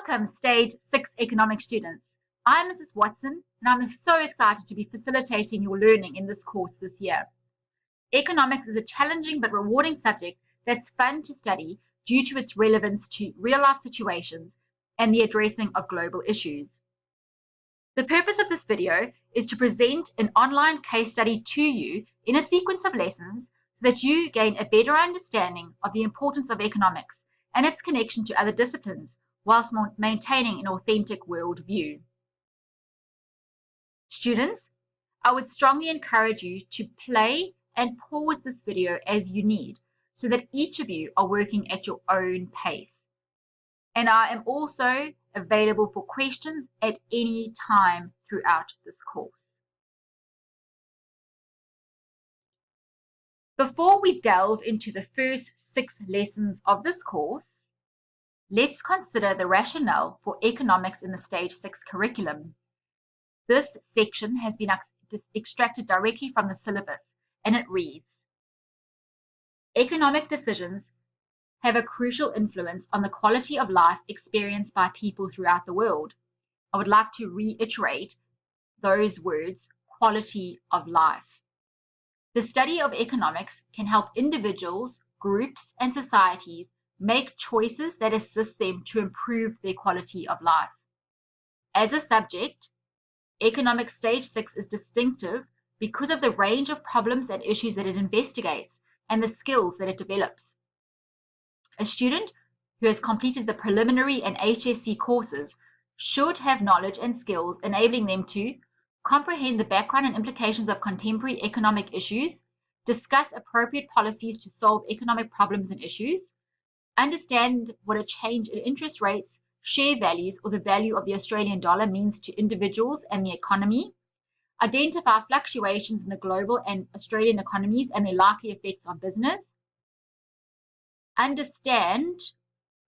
Welcome, Stage 6 Economics students. I'm Mrs. Watson, and I'm so excited to be facilitating your learning in this course this year. Economics is a challenging but rewarding subject that's fun to study due to its relevance to real-life situations and the addressing of global issues. The purpose of this video is to present an online case study to you in a sequence of lessons so that you gain a better understanding of the importance of economics and its connection to other disciplines, whilst maintaining an authentic world view. Students, I would strongly encourage you to play and pause this video as you need, so that each of you are working at your own pace. And I am also available for questions at any time throughout this course. Before we delve into the first 6 lessons of this course, let's consider the rationale for economics in the Stage 6 curriculum. This section has been extracted directly from the syllabus, and it reads: economic decisions have a crucial influence on the quality of life experienced by people throughout the world. I would like to reiterate those words, quality of life. The study of economics can help individuals, groups, and societies make choices that assist them to improve their quality of life. As a subject, Economics Stage 6 is distinctive because of the range of problems and issues that it investigates and the skills that it develops. A student who has completed the preliminary and HSC courses should have knowledge and skills enabling them to comprehend the background and implications of contemporary economic issues, discuss appropriate policies to solve economic problems and issues, understand what a change in interest rates, share values, or the value of the Australian dollar means to individuals and the economy, identify fluctuations in the global and Australian economies and their likely effects on business, understand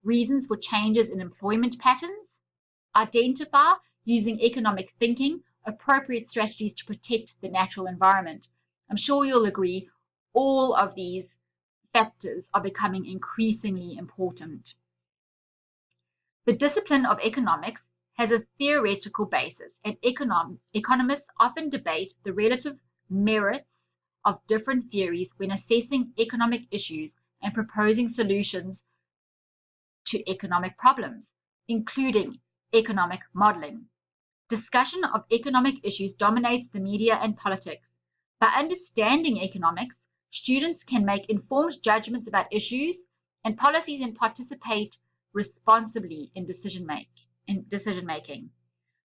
reasons for changes in employment patterns, identify, using economic thinking, appropriate strategies to protect the natural environment. I'm sure you'll agree all of these factors are becoming increasingly important. The discipline of economics has a theoretical basis, and economists often debate the relative merits of different theories when assessing economic issues and proposing solutions to economic problems, including economic modeling. Discussion of economic issues dominates the media and politics. By understanding economics, students can make informed judgments about issues and policies and participate responsibly in decision making.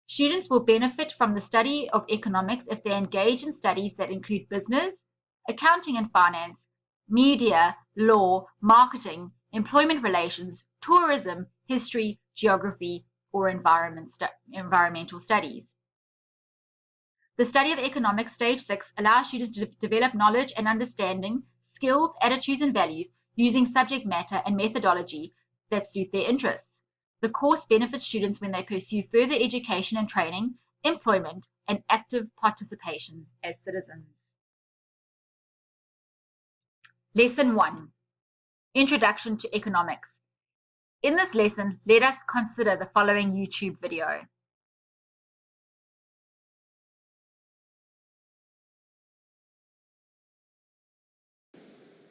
Students will benefit from the study of economics if they engage in studies that include business, accounting and finance, media, law, marketing, employment relations, tourism, history, geography, or environmental studies. The study of economics Stage 6 allows students to develop knowledge and understanding, skills, attitudes, and values using subject matter and methodology that suit their interests. The course benefits students when they pursue further education and training, employment, and active participation as citizens. Lesson 1. Introduction to Economics. In this lesson, let us consider the following YouTube video.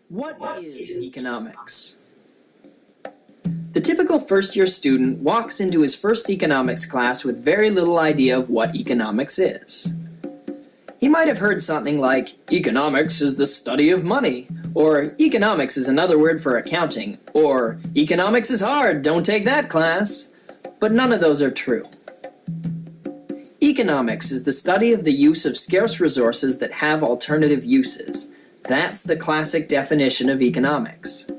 What is economics? The typical first-year student walks into his first economics class with very little idea of what economics is. He might have heard something like, economics is the study of money, or economics is another word for accounting, or economics is hard, don't take that class. But none of those are true. Economics is the study of the use of scarce resources that have alternative uses. That's the classic definition of economics.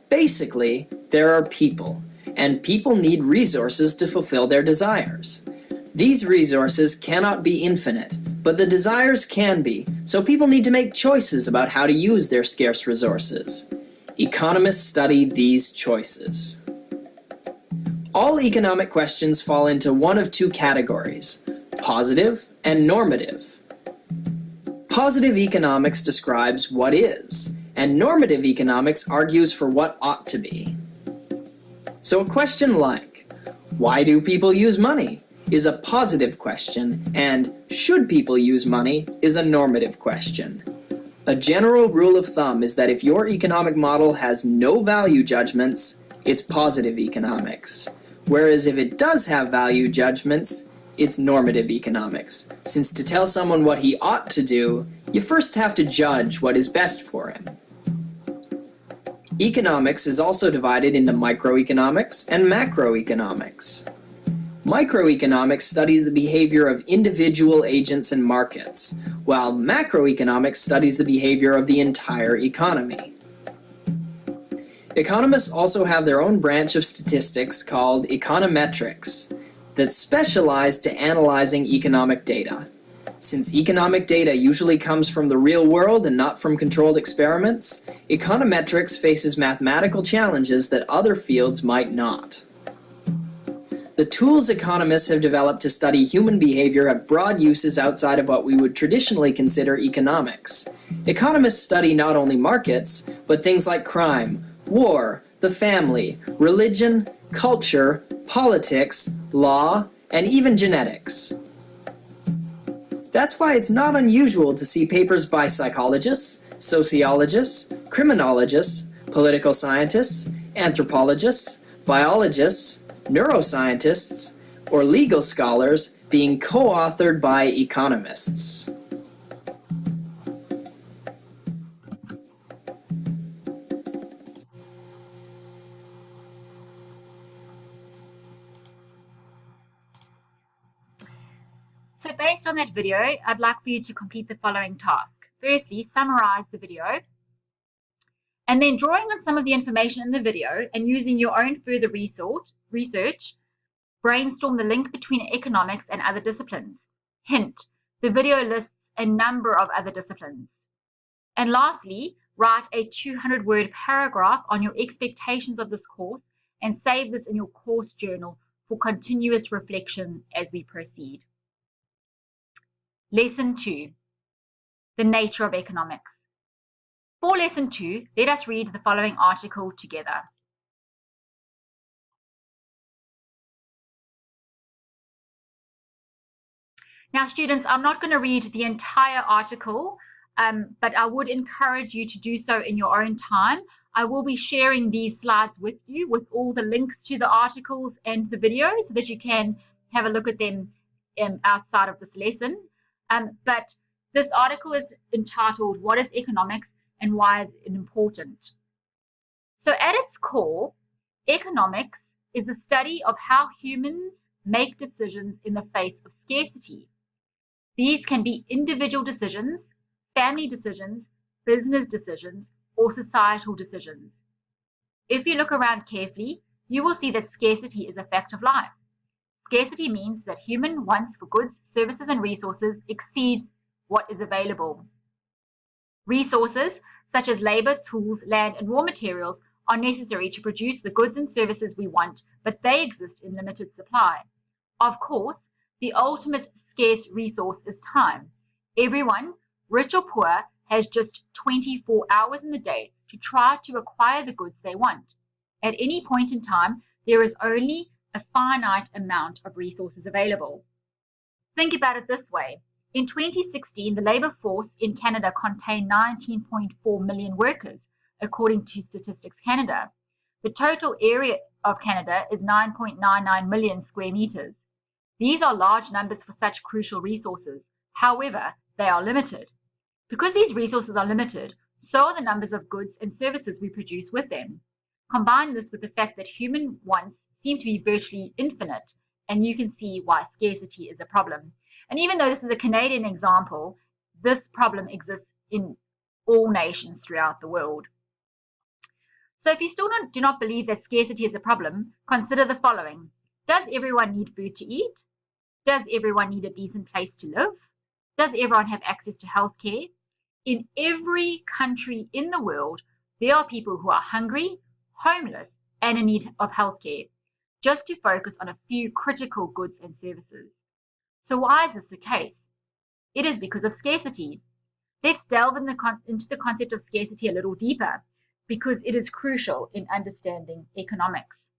Basically, there are people, and people need resources to fulfill their desires. These resources cannot be infinite, but the desires can be, so people need to make choices about how to use their scarce resources. Economists study these choices. All economic questions fall into one of 2 categories, positive and normative. Positive economics describes what is, and normative economics argues for what ought to be. So a question like, Why do people use money is a positive question, and should people use money is a normative question. A general rule of thumb is that if your economic model has no value judgments, it's positive economics. Whereas if it does have value judgments, it's normative economics, since to tell someone what he ought to do, you first have to judge what is best for him. Economics is also divided into microeconomics and macroeconomics. Microeconomics studies the behavior of individual agents and markets, while macroeconomics studies the behavior of the entire economy. Economists also have their own branch of statistics called econometrics that specialize to analyzing economic data. Since economic data usually comes from the real world and not from controlled experiments, econometrics faces mathematical challenges that other fields might not. The tools economists have developed to study human behavior have broad uses outside of what we would traditionally consider economics. Economists study not only markets, but things like crime, war, the family, religion, culture, politics, law, and even genetics. That's why it's not unusual to see papers by psychologists, sociologists, criminologists, political scientists, anthropologists, biologists, neuroscientists, or legal scholars being co-authored by economists. So based on that video, I'd like for you to complete the following task. Firstly, summarize the video, and then drawing on some of the information in the video and using your own further research, brainstorm the link between economics and other disciplines. Hint, the video lists a number of other disciplines. And lastly, write a 200-word paragraph on your expectations of this course and save this in your course journal for continuous reflection as we proceed. Lesson 2, the nature of economics. For Lesson 2, let us read the following article together. Now, students, I'm not going to read the entire article, but I would encourage you to do so in your own time. I will be sharing these slides with you with all the links to the articles and the video so that you can have a look at them outside of this lesson. But this article is entitled, What is Economics and Why is it Important? So at its core, economics is the study of how humans make decisions in the face of scarcity. These can be individual decisions, family decisions, business decisions, or societal decisions. If you look around carefully, you will see that scarcity is a fact of life. Scarcity means that human wants for goods, services, and resources exceeds what is available. Resources, such as labor, tools, land, and raw materials, are necessary to produce the goods and services we want, but they exist in limited supply. Of course, the ultimate scarce resource is time. Everyone, rich or poor, has just 24 hours in the day to try to acquire the goods they want. At any point in time, there is only a finite amount of resources available. Think about it this way. In 2016, the labour force in Canada contained 19.4 million workers, according to Statistics Canada. The total area of Canada is 9.99 million square metres. These are large numbers for such crucial resources. However, they are limited. Because these resources are limited, so are the numbers of goods and services we produce with them. Combine this with the fact that human wants seem to be virtually infinite, and you can see why scarcity is a problem. And even though this is a Canadian example, this problem exists in all nations throughout the world. So if you still do not believe that scarcity is a problem, consider the following. Does everyone need food to eat? Does everyone need a decent place to live? Does everyone have access to health care? In every country in the world, there are people who are hungry, homeless, and in need of health care, just to focus on a few critical goods and services. So why is this the case? It is because of scarcity. Let's delve into the concept of scarcity a little deeper, because it is crucial in understanding economics.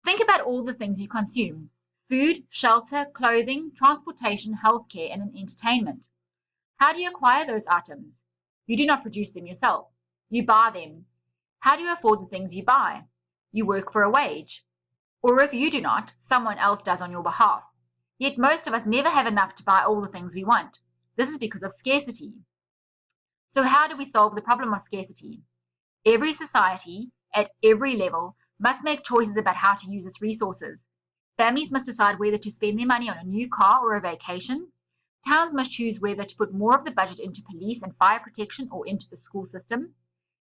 Think about all the things you consume: food, shelter, clothing, transportation, healthcare, and entertainment. How do you acquire those items? You do not produce them yourself. You buy them. How do you afford the things you buy? You work for a wage. Or if you do not, someone else does on your behalf. Yet most of us never have enough to buy all the things we want. This is because of scarcity. So how do we solve the problem of scarcity? Every society, at every level, must make choices about how to use its resources. Families must decide whether to spend their money on a new car or a vacation. Towns must choose whether to put more of the budget into police and fire protection or into the school system.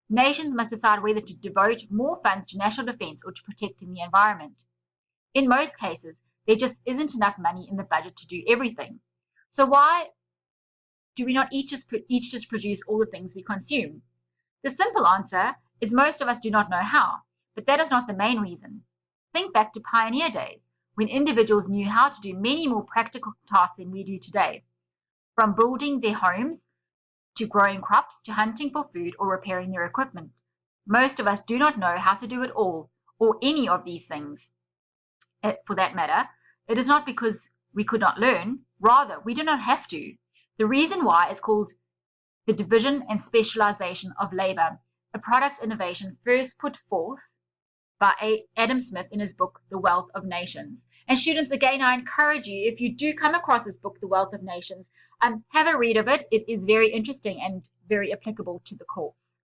Nations must decide whether to devote more funds to national defense or to protecting the environment. In most cases, there just isn't enough money in the budget to do everything. So why do we not each just produce all the things we consume? The simple answer is most of us do not know how, but that is not the main reason. Think back to pioneer days, when individuals knew how to do many more practical tasks than we do today. From building their homes, to growing crops, to hunting for food or repairing their equipment. Most of us do not know how to do it all, or any of these things. For that matter, it is not because we could not learn, rather, we do not have to. The reason why is called the division and specialization of labor, a product innovation first put forth by Adam Smith in his book, The Wealth of Nations. And students, again, I encourage you, if you do come across this book, The Wealth of Nations, have a read of it. It is very interesting and very applicable to the course.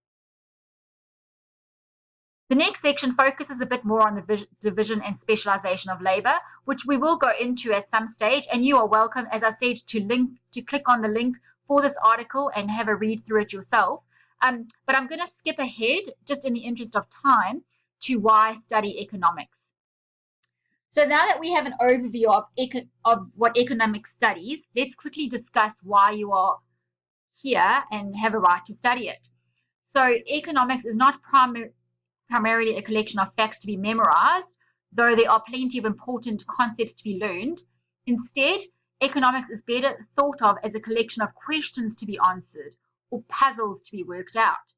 The next section focuses a bit more on the division and specialization of labor, which we will go into at some stage, and you are welcome, as I said, to click on the link for this article and have a read through it yourself. But I'm going to skip ahead, just in the interest of time, to why study economics. So now that we have an overview of what economics studies, let's quickly discuss why you are here and have a right to study it. So economics is not primarily a collection of facts to be memorized, though there are plenty of important concepts to be learned. Instead, economics is better thought of as a collection of questions to be answered or puzzles to be worked out.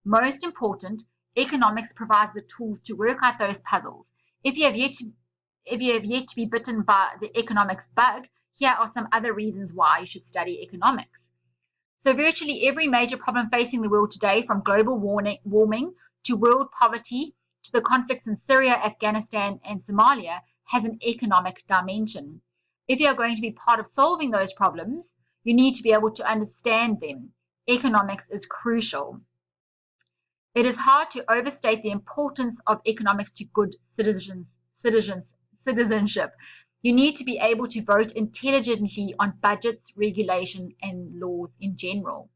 Most important, economics provides the tools to work out those puzzles. If you have yet to be bitten by the economics bug, here are some other reasons why you should study economics. So virtually every major problem facing the world today, from global warming to world poverty to the conflicts in Syria, Afghanistan, and Somalia, has an economic dimension. If you are going to be part of solving those problems, you need to be able to understand them. Economics is crucial. It is hard to overstate the importance of economics to good citizenship. You need to be able to vote intelligently on budgets, regulation, and laws in general.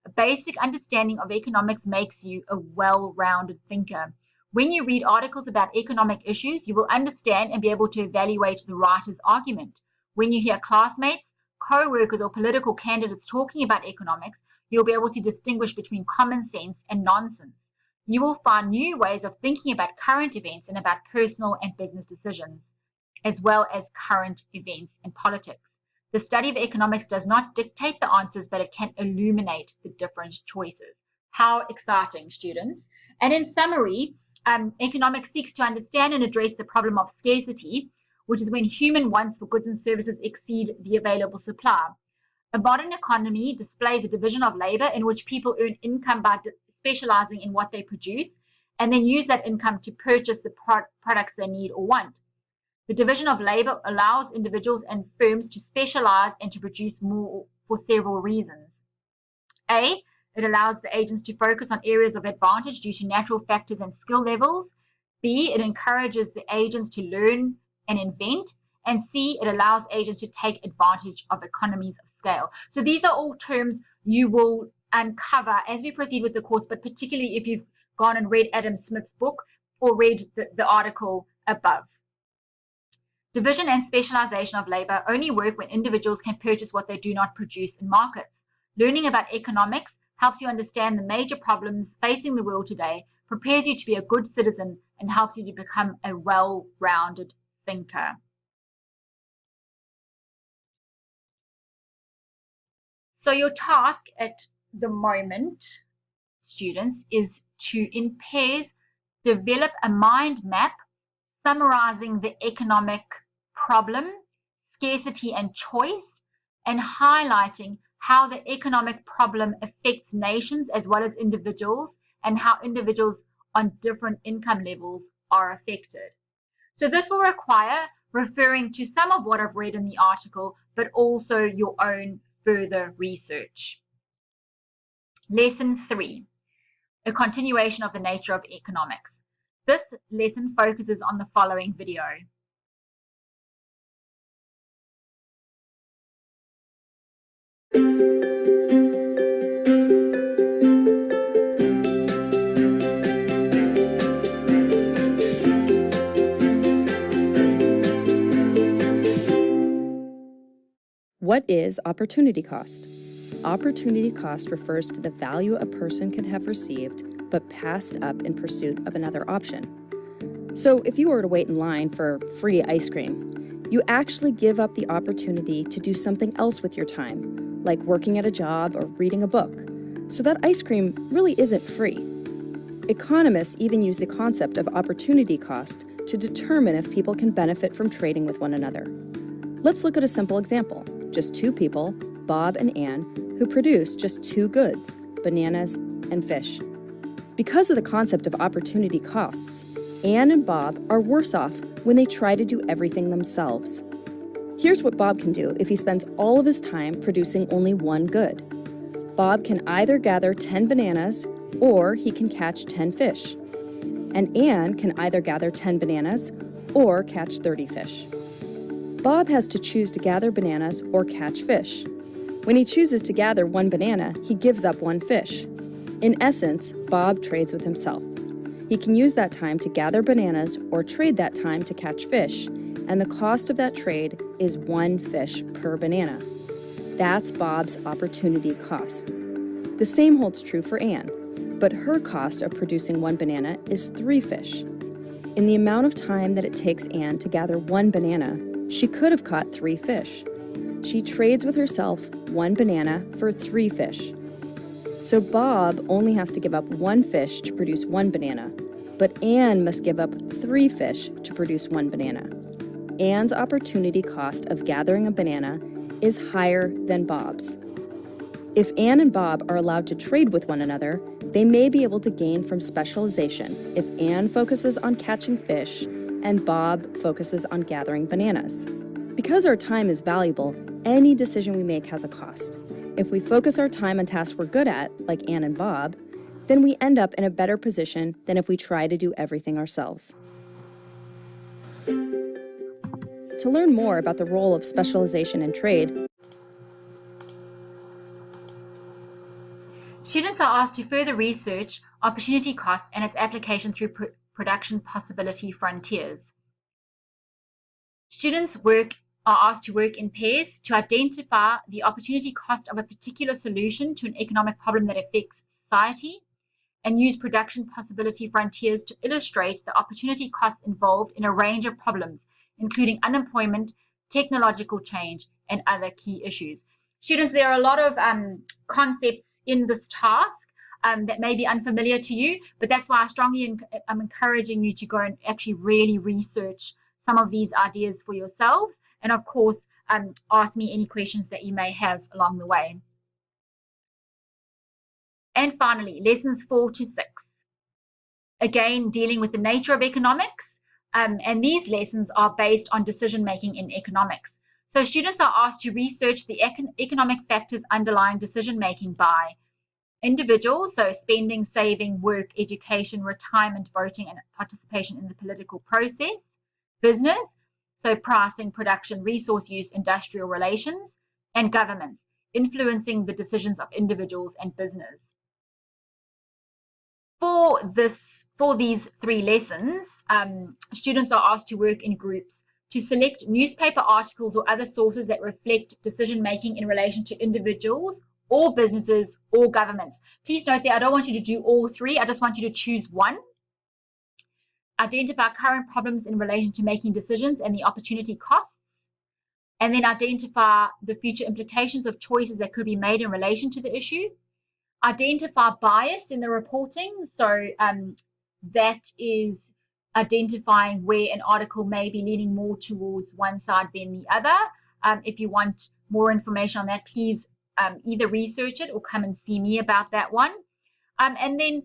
A basic understanding of economics makes you a well-rounded thinker. When you read articles about economic issues, you will understand and be able to evaluate the writer's argument. When you hear classmates, co-workers, or political candidates talking about economics, you'll be able to distinguish between common sense and nonsense. You will find new ways of thinking about current events and about personal and business decisions, as well as current events and politics. The study of economics does not dictate the answers, but it can illuminate the different choices. How exciting, students. And in summary, economics seeks to understand and address the problem of scarcity, which is when human wants for goods and services exceed the available supply. A modern economy displays a division of labor in which people earn income by specializing in what they produce and then use that income to purchase the products they need or want. The division of labor allows individuals and firms to specialize and to produce more for several reasons. A, it allows the agents to focus on areas of advantage due to natural factors and skill levels. B, it encourages the agents to learn and invent. And C, it allows agents to take advantage of economies of scale. So these are all terms you will uncover as we proceed with the course, but particularly if you've gone and read Adam Smith's book or read the article above. Division and specialization of labor only work when individuals can purchase what they do not produce in markets. Learning about economics helps you understand the major problems facing the world today, prepares you to be a good citizen, and helps you to become a well-rounded thinker. So your task at the moment, students, is to, in pairs, develop a mind map summarizing the economic problem, scarcity and choice, and highlighting how the economic problem affects nations as well as individuals, and how individuals on different income levels are affected. So this will require referring to some of what I've read in the article, but also your own further research. Lesson 3, a continuation of the nature of economics. This lesson focuses on the following video. What is opportunity cost? Opportunity cost refers to the value a person could have received but passed up in pursuit of another option. So if you were to wait in line for free ice cream, you actually give up the opportunity to do something else with your time, like working at a job or reading a book. So that ice cream really isn't free. Economists even use the concept of opportunity cost to determine if people can benefit from trading with one another. Let's look at a simple example. Just two people, Bob and Ann, who produce just two goods, bananas and fish. Because of the concept of opportunity costs, Ann and Bob are worse off when they try to do everything themselves. Here's what Bob can do if he spends all of his time producing only one good. Bob can either gather 10 bananas or he can catch 10 fish. And Ann can either gather 10 bananas or catch 30 fish. Bob has to choose to gather bananas or catch fish. When he chooses to gather one banana, he gives up one fish. In essence, Bob trades with himself. He can use that time to gather bananas or trade that time to catch fish, and the cost of that trade is one fish per banana. That's Bob's opportunity cost. The same holds true for Ann, but her cost of producing one banana is 3 fish. In the amount of time that it takes Ann to gather one banana, she could have caught 3 fish. She trades with herself one banana for 3 fish. So Bob only has to give up 1 fish to produce 1 banana, but Ann must give up 3 fish to produce 1 banana. Ann's opportunity cost of gathering a banana is higher than Bob's. If Ann and Bob are allowed to trade with one another, they may be able to gain from specialization if Ann focuses on catching fish and Bob focuses on gathering bananas. Because our time is valuable, any decision we make has a cost. If we focus our time on tasks we're good at, like Ann and Bob, then we end up in a better position than if we try to do everything ourselves. To learn more about the role of specialization in trade, students are asked to further research opportunity cost and its application through production possibility frontiers. Students are asked to work in pairs to identify the opportunity cost of a particular solution to an economic problem that affects society, and use production possibility frontiers to illustrate the opportunity costs involved in a range of problems, including unemployment, technological change, and other key issues. Students, there are a lot of concepts in this task that may be unfamiliar to you, but that's why I strongly am encouraging you to go and actually really research some of these ideas for yourselves, and of course ask me any questions that you may have along the way. And finally, lessons 4 to 6, again dealing with the nature of economics, and these lessons are based on decision making in economics. So students are asked to research the economic factors underlying decision making by individuals, so spending, saving, work, education, retirement, voting, and participation in the political process. Business, so pricing, production, resource use, industrial relations. And governments, influencing the decisions of individuals and business. For these 3 lessons, students are asked to work in groups to select newspaper articles or other sources that reflect decision making in relation to individuals or businesses or governments. Please note that I don't want you to do all 3. I just want you to choose one. Identify current problems in relation to making decisions and the opportunity costs, and then identify the future implications of choices that could be made in relation to the issue. Identify bias in the reporting, so that is identifying where an article may be leaning more towards one side than the other. If you want more information on that, please either research it or come and see me about that one. And then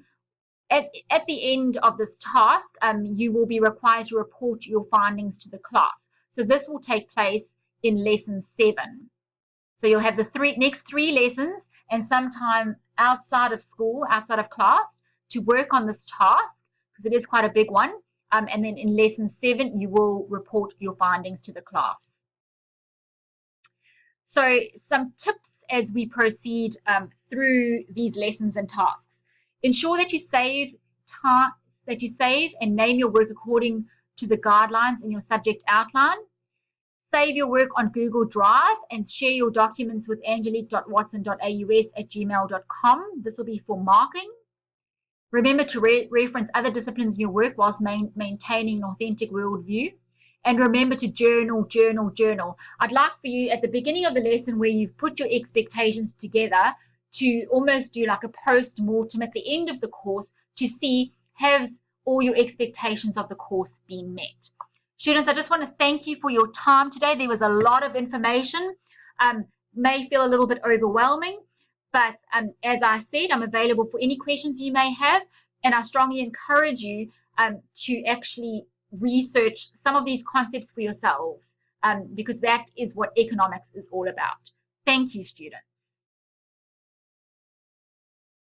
at the end of this task, you will be required to report your findings to the class. So this will take place in lesson 7. So you'll have the next three lessons and some time outside of school, outside of class, to work on this task, because it is quite a big one. And then in lesson 7, you will report your findings to the class. So some tips as we proceed through these lessons and tasks. Ensure that you save and name your work according to the guidelines in your subject outline. Save your work on Google Drive and share your documents with angelique.watson.aus@gmail.com. This will be for marking. Remember to reference other disciplines in your work whilst maintaining an authentic worldview. And remember to journal, journal, journal. I'd like for you at the beginning of the lesson where you've put your expectations together to almost do like a post-mortem at the end of the course to see, has all your expectations of the course been met? Students, I just want to thank you for your time today. There was a lot of information, may feel a little bit overwhelming, but as I said, I'm available for any questions you may have, and I strongly encourage you to actually research some of these concepts for yourselves, because that is what economics is all about. Thank you, students.